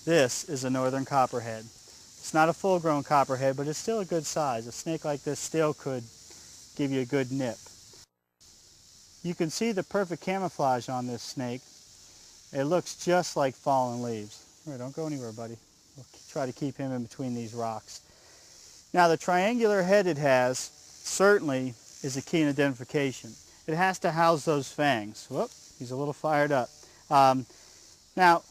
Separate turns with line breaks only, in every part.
This is a northern copperhead. It's not a full-grown copperhead, but it's still a good size. A snake like this still could give you a good nip. You can see the perfect camouflage on this snake. It looks just like fallen leaves. All right, don't go anywhere, buddy. We'll try to keep him in between these rocks. Now, the triangular head it has certainly is a key in identification. It has to house those fangs. Whoop, he's a little fired up. Now,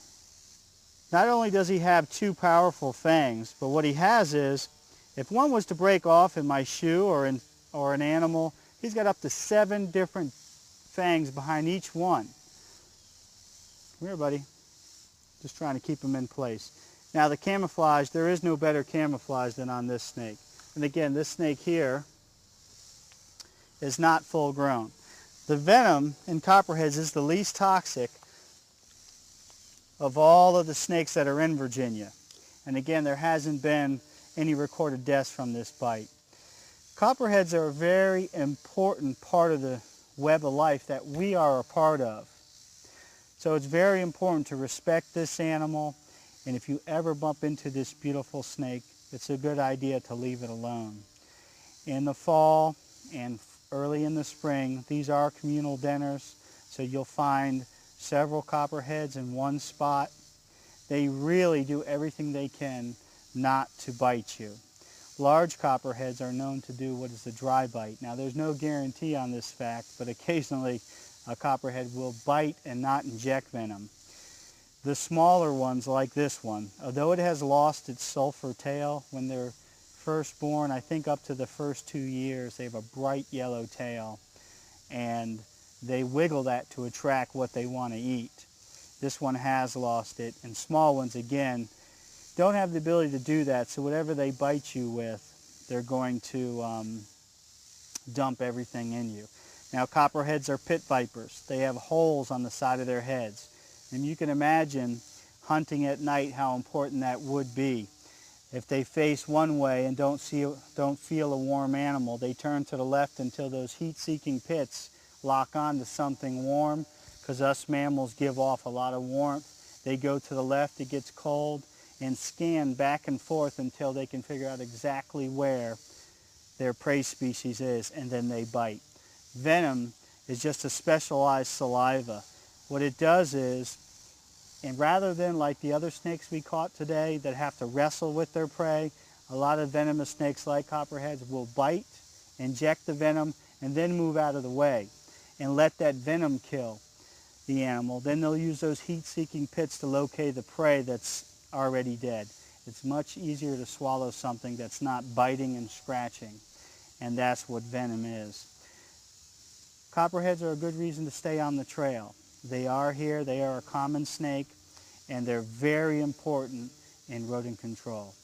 not only does he have two powerful fangs, but what he has is, if one was to break off in my shoe or an animal, he's got up to 7 different fangs behind each one. Come here, buddy. Just trying to keep him in place. Now, the camouflage, there is no better camouflage than on this snake. And again, this snake here is not full grown. The venom in copperheads is the least toxic of all of the snakes that are in Virginia. And again, there hasn't been any recorded deaths from this bite. Copperheads are a very important part of the web of life that we are a part of. So it's very important to respect this animal, and if you ever bump into this beautiful snake, it's a good idea to leave it alone. In the fall and early in the spring, these are communal dinners, so you'll find several copperheads in one spot. They really do everything they can not to bite you. Large copperheads are known to do what is a dry bite. Now, there's no guarantee on this fact, but occasionally a copperhead will bite and not inject venom. The smaller ones, like this one, although it has lost its sulfur tail, when they're first born, I think up to the first 2 years, they have a bright yellow tail, and they wiggle that to attract what they want to eat. This one has lost it, and small ones, again, don't have the ability to do that, so whatever they bite you with, they're going to dump everything in you. Now, copperheads are pit vipers. They have holes on the side of their heads. And you can imagine hunting at night how important that would be. If they face one way and don't feel a warm animal, they turn to the left until those heat-seeking pits lock on to something warm, because us mammals give off a lot of warmth. They go to the left, it gets cold, and scan back and forth until they can figure out exactly where their prey species is, and then they bite. Venom is just a specialized saliva. What it does is, and rather than like the other snakes we caught today that have to wrestle with their prey, a lot of venomous snakes like copperheads will bite, inject the venom, and then move out of the way and let that venom kill the animal. Then they'll use those heat-seeking pits to locate the prey that's already dead. It's much easier to swallow something that's not biting and scratching, and that's what venom is. Copperheads are a good reason to stay on the trail. They are here, they are a common snake, and they're very important in rodent control.